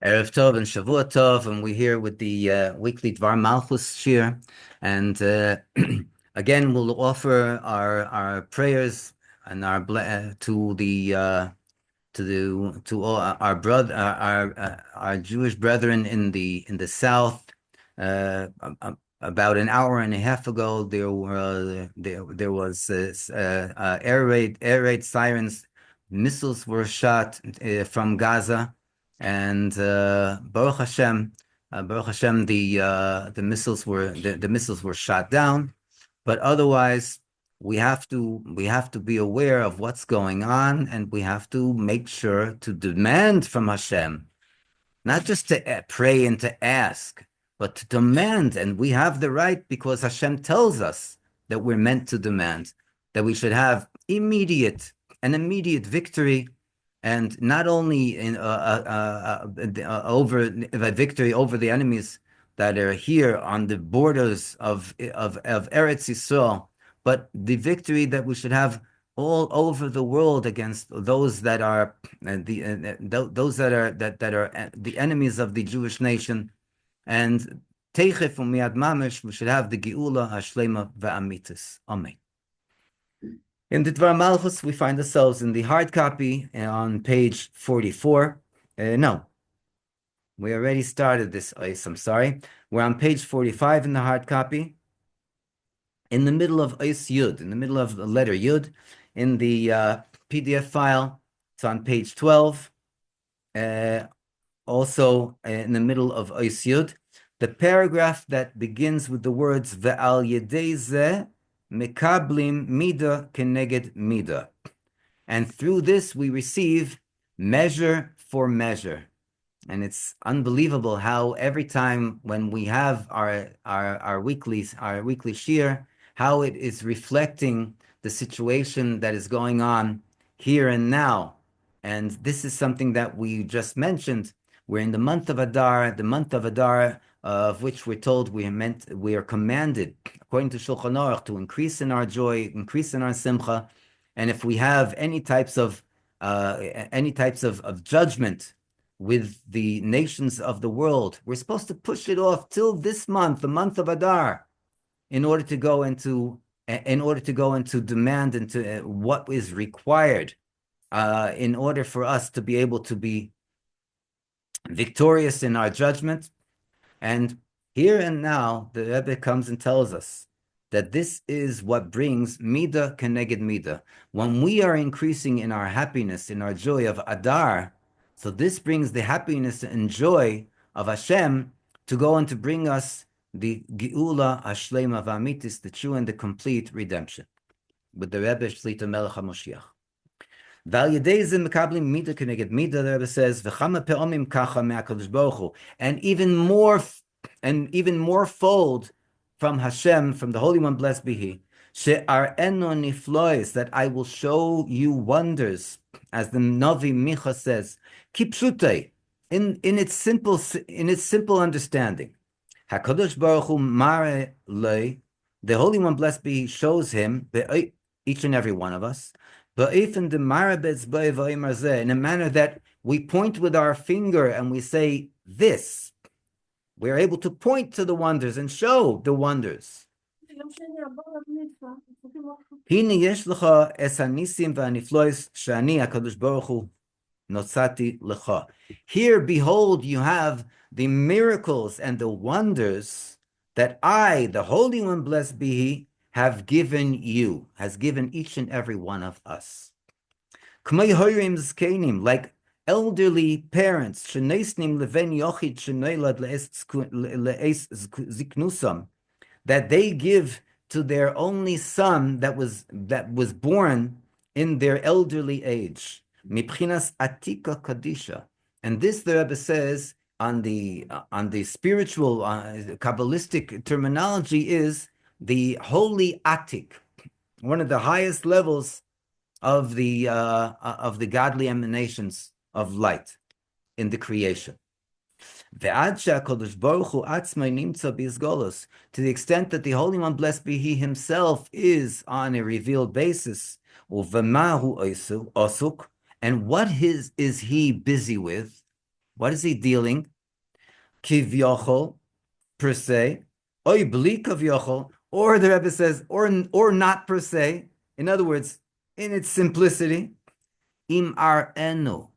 Erev Tov and Shavua Tov, and we're here with the weekly Dvar Malchus shir. And again, we'll offer our prayers and to all our brother our Jewish brethren in the south. About an hour and a half ago, there was air raid sirens. Missiles were shot from Gaza. And Baruch Hashem, the missiles were shot down. But otherwise, we have to be aware of what's going on, and we have to make sure to demand from Hashem, not just to pray and to ask, but to demand. And we have the right because Hashem tells us that we're meant to demand, that we should have immediate victory, and not only over the victory over the enemies that are here on the borders of Eretz Yisrael, but the victory that we should have all over the world against those that are those that are the enemies of the Jewish nation. And teichef u'miyad mamish, we should have the geula hashlema va'amitis. Amen. In the Dvar Malchus, we find ourselves in the hard copy on page 44. No, we already started this ice, I'm sorry. We're on page 45 in the hard copy, in the middle of Ice Yud, in the middle of the letter Yud, in the PDF file. It's on page 12. Also in the middle of Ice Yud, the paragraph that begins with the words Ve'al yedei zeh mekablim mida keneged mida. And through this we receive measure for measure. And it's unbelievable how every time when we have our weekly shir, how it is reflecting the situation that is going on here and now. And this is something that we just mentioned. We're in the month of Adar, of which we're told we are commanded, according to Shulchan Aruch, to increase in our joy, increase in our simcha. And if we have any types of judgment with the nations of the world, we're supposed to push it off till this month, the month of Adar, in order to go into demand into what is required in order for us to be able to be victorious in our judgment. And here and now, the Rebbe comes and tells us that this is what brings mida keneged mida. When we are increasing in our happiness, in our joy of Adar, so this brings the happiness and joy of Hashem to go and to bring us the geula hashlema v'amitis, the true and the complete redemption, with the Rebbe Shlitah Melech HaMoshiach. Val yedei mekablim mida keneged mida, the Rebbe says, v'chama pe'omim kacha me'akadosh baruch hu, and even more fold from Hashem, from the Holy One, blessed be He, she'ar'enu niflois, that I will show you wonders, as the Navi Micha says, kipshutei, in its simple understanding. Hakadosh Baruch Hu mare lei, the Holy One, blessed be He, shows him, each and every one of us, in a manner that we point with our finger and we say this. We're able to point to the wonders and show the wonders. Here, behold, you have the miracles and the wonders that I, the Holy One, blessed be He, have given you, has given each and every one of us. Like elderly parents, that they give to their only son that was born in their elderly age. Mipchinas atika kadisha, and this the Rebbe says on the spiritual Kabbalistic terminology is the holy atik, one of the highest levels of the godly emanations of light in the creation. To the extent that the Holy One, blessed be He, Himself is on a revealed basis. And what is He busy with? What is he dealing? Kivyochol, per se, oy bli kavyochol, or the Rebbe says, or not per se. In other words, in its simplicity, im ar enu,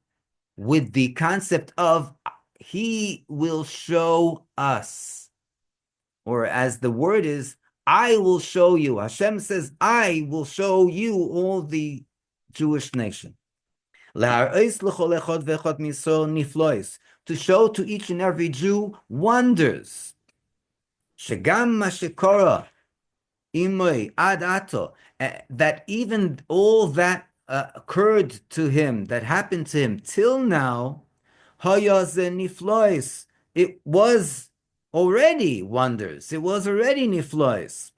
with the concept of he will show us, or as the word is, I will show you. Hashem says, I will show you all the Jewish nation. To show to each and every Jew wonders. Shegam mashikora imoy ad ato, that even all that occurred to him, that happened to him till now, hayaze niflois, it was already wonders. It was already niflois.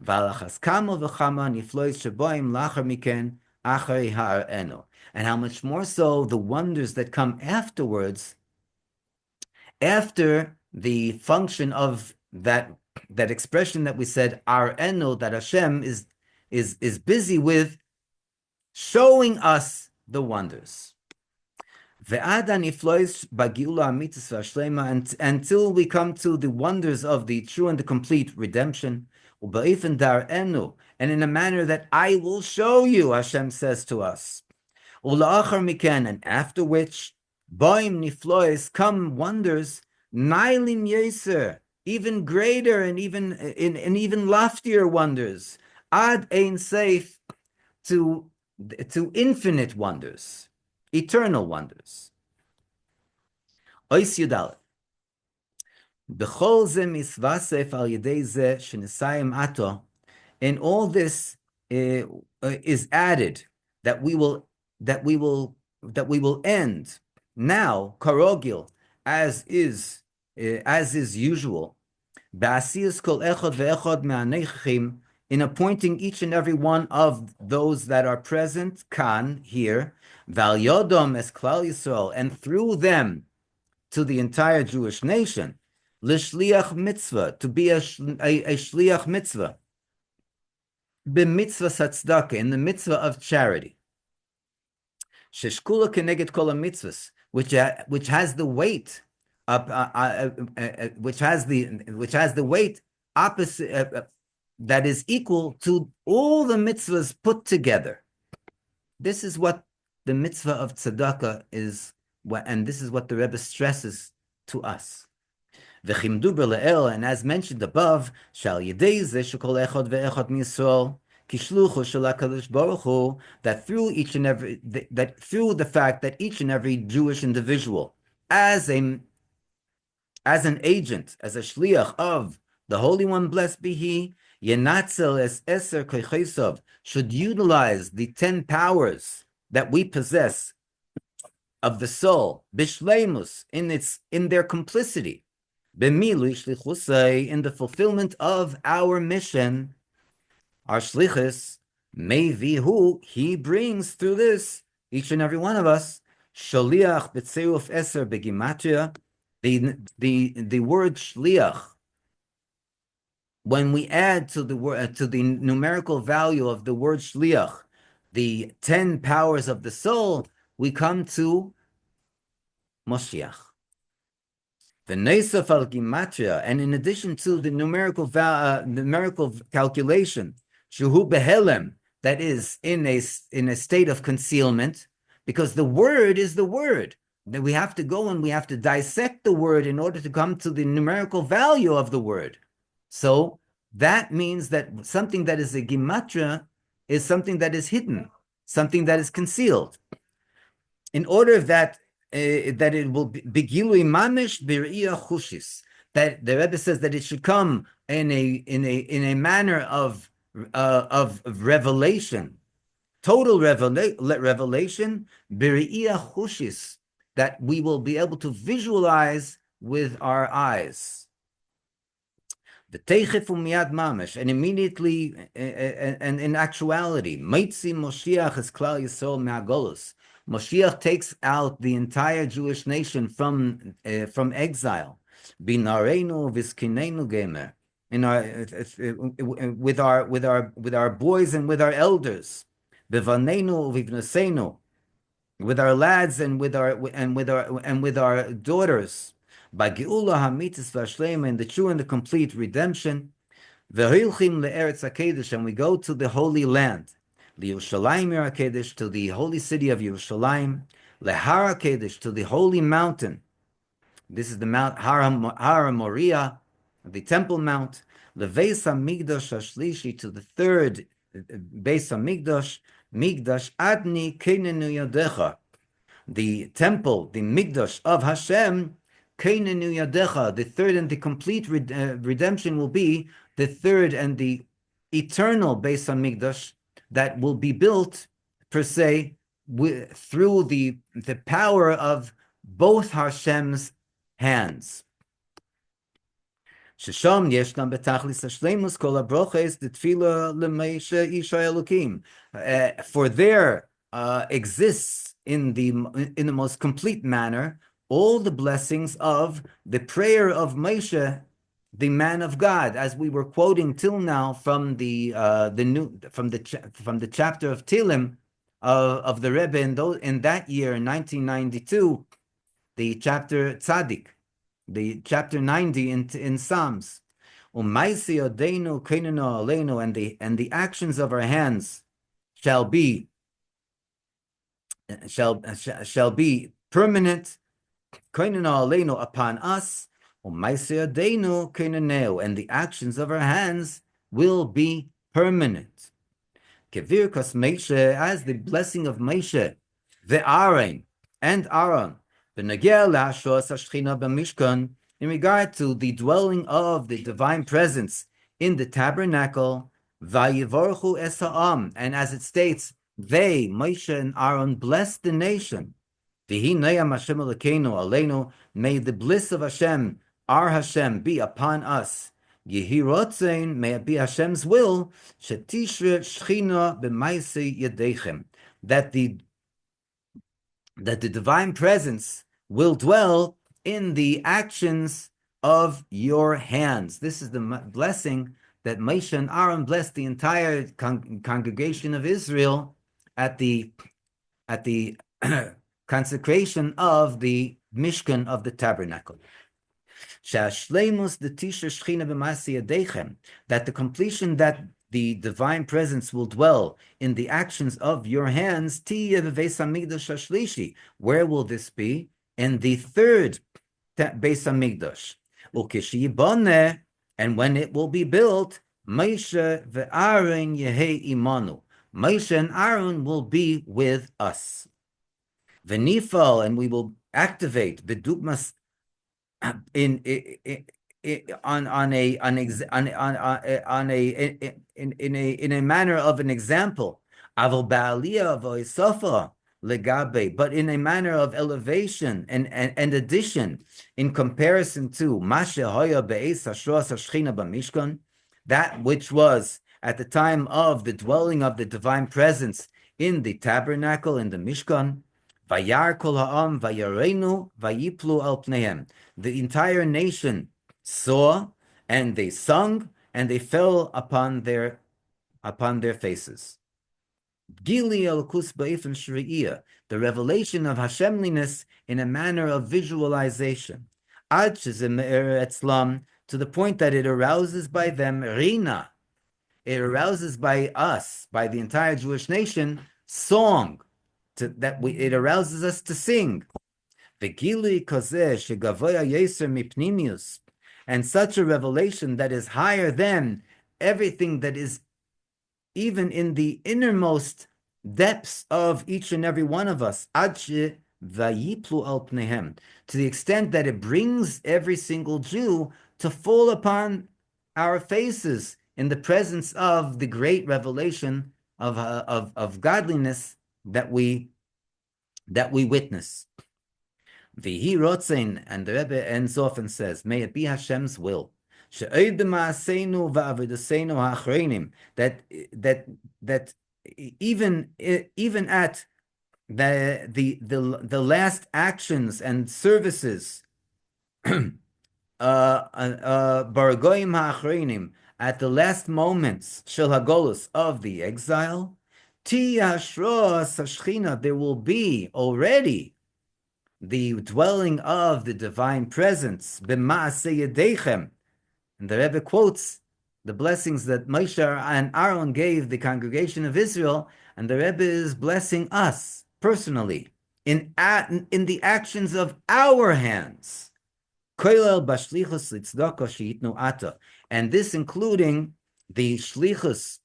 Valachas kamo v'chama niflois sheboim lachar miken achari ha'arenu. And how much more so the wonders that come afterwards, after the function of that expression that we said, our eno, that Hashem is busy with showing us the wonders. Until we come to the wonders of the true and the complete redemption, and in a manner that I will show you, Hashem says to us. And after which, Boim niflois, come wonders, Nailim Yeser, even greater and even loftier wonders, Ad Ein Seif, to infinite wonders, eternal wonders. Ois Yudal. B'chol ze misvasef al yedei ze shenesayim ato, and all this is added that we will end now, karogil, as is usual, ba'asiyas kol echad ve'echad me'aneichim, in appointing each and every one of those that are present, kan, here, val yodom es klal Yisrael, and through them to the entire Jewish nation, l'shliach mitzvah, to be a shliach mitzvah, b'mitzvah satzdaka, in the mitzvah of charity. Sheshkula keneged kol mitzvahs, which has the weight which has the weight opposite that is equal to all the mitzvahs put together. This is what the mitzvah of tzedakah is, and this is what the Rebbe stresses to us. And as mentioned above, shal yedei ze shekol echad ve'echad miYisrael, that through the fact that each and every Jewish individual, as an agent, as a shliach of the Holy One, blessed be He, yenatzel es eser kochesov, should utilize the 10 powers that we possess of the soul, bishleimus, in their complicity, b'milu shlichusei, in the fulfillment of our mission. Our shlichus, mevihu, he brings through this, each and every one of us, sholiach b'tzeuf eser begimatria, the word shliach, when we add to the word to the numerical value of the word shliach, the 10 powers of the soul, we come to Moshiach. The Nesaf al Gimatria, and in addition to the numerical calculation, Shuhu Behelem, that is in a state of concealment, because the word is the word. Then we have to go and we have to dissect the word in order to come to the numerical value of the word. So that means that something that is a Gimatria is something that is hidden, something that is concealed. In order that it will be Gilui Mamish B'Re'iyah Chushis, that the Rebbe says that it should come in a manner of revelation, total revelation, B'Re'iyah Chushis, that we will be able to visualize with our eyes. The Teichef Miyad Mamish, and immediately, and in actuality, Meitzi Moshiach es Klal Yisrael Me'agolus. Moshiach takes out the entire Jewish nation from exile. Binareinu v'skinenu gemer, with our boys and with our elders. Bevanenu v'ivnaseinu, with our lads and with our daughters. By Geula Hamitzis Vashlema, in the true and the complete redemption. V'hilchim le'eretz hakedesh, and we go to the Holy Land. L'Yerushalayim hakedesh, to the holy city of Yerushalayim. Le'har hakedesh, to the holy mountain. This is the Mount Har Moriah, the Temple Mount. Le'veis hamigdash hashlishi, to the third Beis Hamikdash, Migdash Adni Keinenu Yadecha, the temple, the Migdash of Hashem, Keinenu Yadecha, the third and the complete redemption will be the third and the eternal Beis Hamikdash that will be built, per se, through the power of both Hashem's hands. Shesham yeshnam betachlis hashleimus kol habroches the tefillah lemeisha isha elokim. For there exists in the most complete manner all the blessings of the prayer of Moshe, the man of God, as we were quoting till now from the chapter of Tehillim of the Rebbe in that year, in 1992, the chapter Tzaddik, the chapter 90 in Psalms. And the actions of our hands shall be permanent, upon us, and the actions of our hands will be permanent. As the blessing of Moshe, the Aaron and Aaron, in regard to the dwelling of the divine presence in the tabernacle, and as it states, they, Moshe and Aaron, blessed the nation. May the bliss of Hashem, our Hashem, be upon us. May it be Hashem's will that the divine presence will dwell in the actions of your hands. This is the blessing that Moshe and Aaron blessed the entire congregation of Israel at the consecration of the Mishkan of the tabernacle. That the completion that the divine presence will dwell in the actions of your hands. Where will this be? In the third Beis Hamikdash. And when it will be built, Moshe ve'Aaron yehei imanu. Moshe and Aaron will be with us. V'nifal, and we will activate b'dugmas in a manner of an example. Aval ba'aliyah v'oisofa legabe, but in a manner of elevation and addition in comparison to Mashe hoya be'es hashros hashchina b'mishkan, that which was at the time of the dwelling of the divine presence in the tabernacle, in the Mishkan. Vayar kol ha'am vayarenu vayiplu al pneihem. The entire nation saw, and they sung, and they fell upon their faces. Gili elokus ba'ifin shri'iyah, the revelation of Hashemliness in a manner of visualization. Ad shezeh me'er etzlam, to the point that it arouses by them rina. It arouses by us, by the entire Jewish nation, song. It arouses us to sing. And such a revelation that is higher than everything that is even in the innermost depths of each and every one of us, to the extent that it brings every single Jew to fall upon our faces in the presence of the great revelation of godliness that we witness. Vihi rotzein, and the Rebbe ends off and says, may it be Hashem's will that even at the last actions and services Bargoim ha'achreinim, at the last moments shel hagolus, of the exile, There will be already the dwelling of the divine presence. And the Rebbe quotes the blessings that Moshe and Aaron gave the congregation of Israel, and the Rebbe is blessing us personally in the actions of our hands. And this including the shlichus,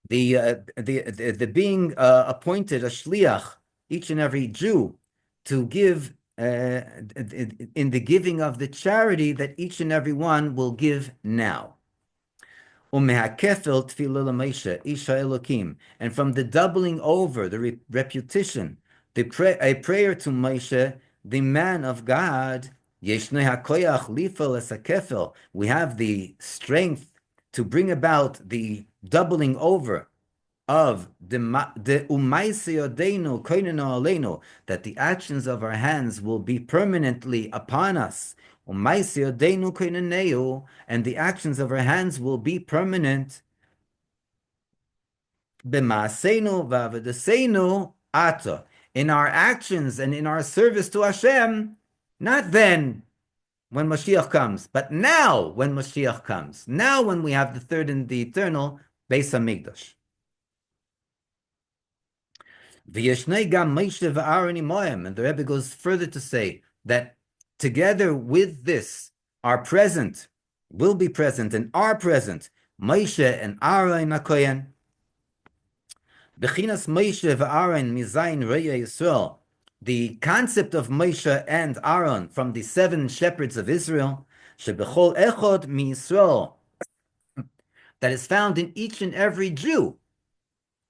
the being appointed a shliach, each and every Jew, to give in the giving of the charity that each and every one will give now. And from the doubling over, the repetition, a prayer to Moshe, the man of God, we have the strength to bring about the doubling over of that the actions of our hands will be permanently upon us. And the actions of our hands will be permanent. In our actions and in our service to Hashem, not then when Mashiach comes, but now when Mashiach comes, now when we have the third and the eternal Beis Hamikdash. And the Rebbe goes further to say that together with this are present, will be present, and are present Moshe and Aaron HaKohen. Bechinas Moshe v'Aaron mizayin Reya Yisrael, the concept of Moshe and Aaron from the 7 shepherds of Israel, shebechol echod mi Yisrael, that is found in each and every Jew,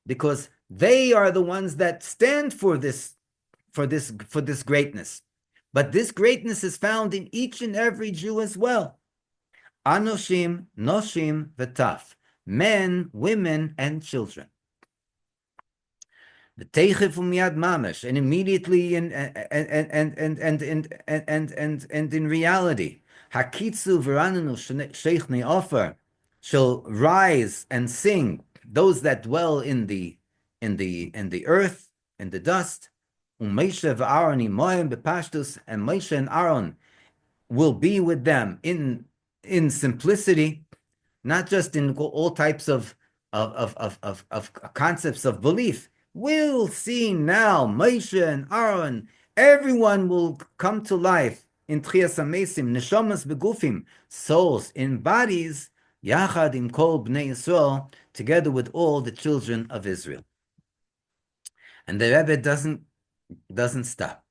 because they are the ones that stand for this greatness. But this greatness is found in each and every Jew as well. Anoshim, noshim, v'taf, men, women, and children. And immediately and in reality, Hakitzu v'rananu sheichni offer shall rise and sing those that dwell in the earth, in the dust. Moshe v'Aaron imoim bepashtus, and Moshe and Aaron will be with them in simplicity, not just in all types of concepts of belief. We'll see now Moshe and Aaron, everyone will come to life in Tchias HaMesim, neshamas begufim, souls in bodies, yachad im kol bnei Yisrael, together with all the children of Israel. And the Rebbe doesn't stop.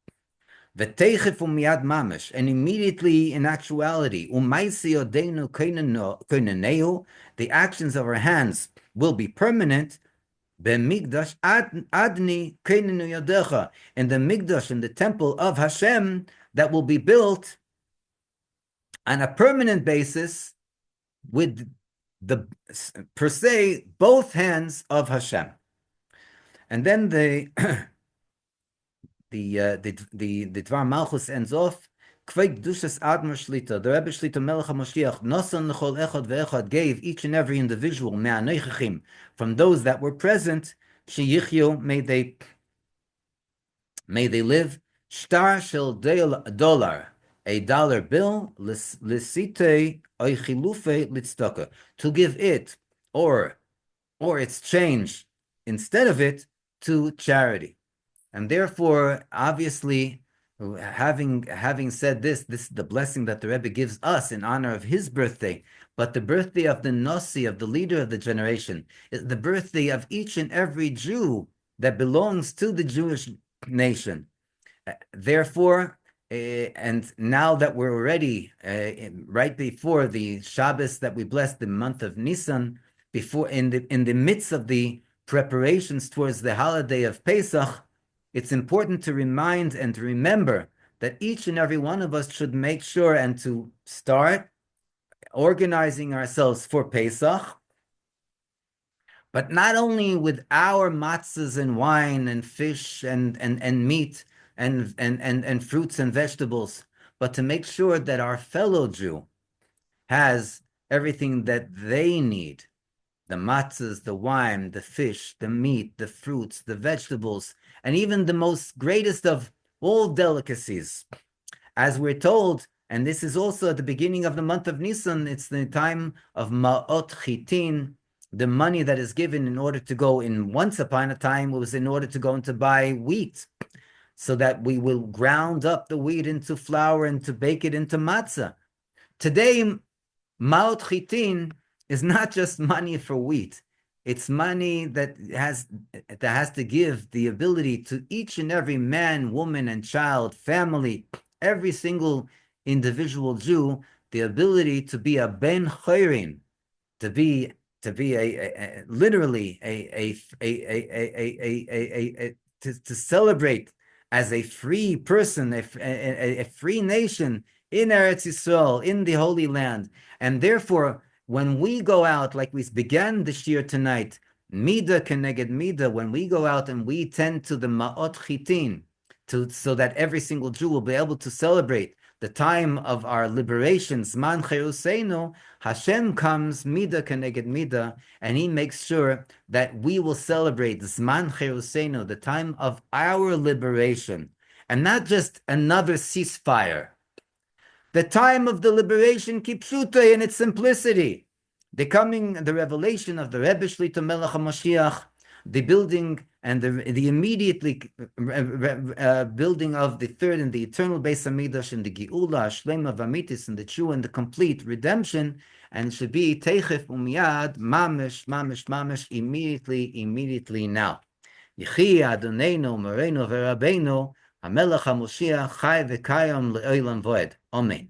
V'teichef u'miyad mamash, and immediately in actuality, u'maisi yodeinu koineneu, the actions of our hands will be permanent. B'migdash adni koinenu yadecha, in the Migdash, in the temple of Hashem, that will be built on a permanent basis with the per se both hands of Hashem. And then the Dvar Malchus ends off. Kvei Kedushas Admar Shlitah, the Rebbe Shlitah Melech HaMashiach, Nosan L'chol Echad Ve'echad, gave each and every individual me'aneichachim, from those that were present, sheyichyu, may they live, shtar shel dollar, a dollar bill, lisite oichilufe litzdaka, to give it or its change instead of it to charity. And therefore, obviously, having said this is the blessing that the Rebbe gives us in honor of his birthday, but the birthday of the Nasi, of the leader of the generation, is the birthday of each and every Jew that belongs to the Jewish nation. Therefore, and now that we're already right before the Shabbos that we blessed, the month of Nisan, before in the midst of the preparations towards the holiday of Pesach, it's important to remind and to remember that each and every one of us should make sure and to start organizing ourselves for Pesach, but not only with our matzahs and wine and fish and meat and fruits and vegetables, but to make sure that our fellow Jew has everything that they need the matzahs, the wine, the fish, the meat, the fruits, the vegetables, and even the most greatest of all delicacies. As we're told, and this is also at the beginning of the month of Nisan, it's the time of Ma'ot Chitin, the money that is given in order to go in. Once upon a time, it was in order to go and to buy wheat, so that we will ground up the wheat into flour and to bake it into matzah. Today, Ma'ot Chitin is not just money for wheat. It's money that has to give the ability to each and every man, woman, and child, family, every single individual Jew, the ability to be a ben chayrin, to be literally to celebrate as a free person, a free nation in Eretz Yisrael, in the Holy Land. And therefore, when we go out, like we began this year tonight, Mida Keneged Mida, when we go out and we tend to the Ma'ot Chitin, so that every single Jew will be able to celebrate the time of our liberation, Zman Cheruseinu, Hashem comes Mida Keneged Mida, and He makes sure that we will celebrate Zman Cheruseinu, the time of our liberation, and not just another ceasefire. The time of the liberation, Kipshuta, in its simplicity. The revelation of the Rebbe Shlitah Melech HaMashiach, the building and the immediately building of the third and the eternal Beis Hamikdash and the Geula, Shlema Vamitis, and the true and the complete redemption, and it should be Teichef Umiyad, Mamish, immediately now. Yechi Adonenu, Morenu, Verabenu, HaMelech HaMashiach, Chai V'Kayam Le'olam Voed. Amen.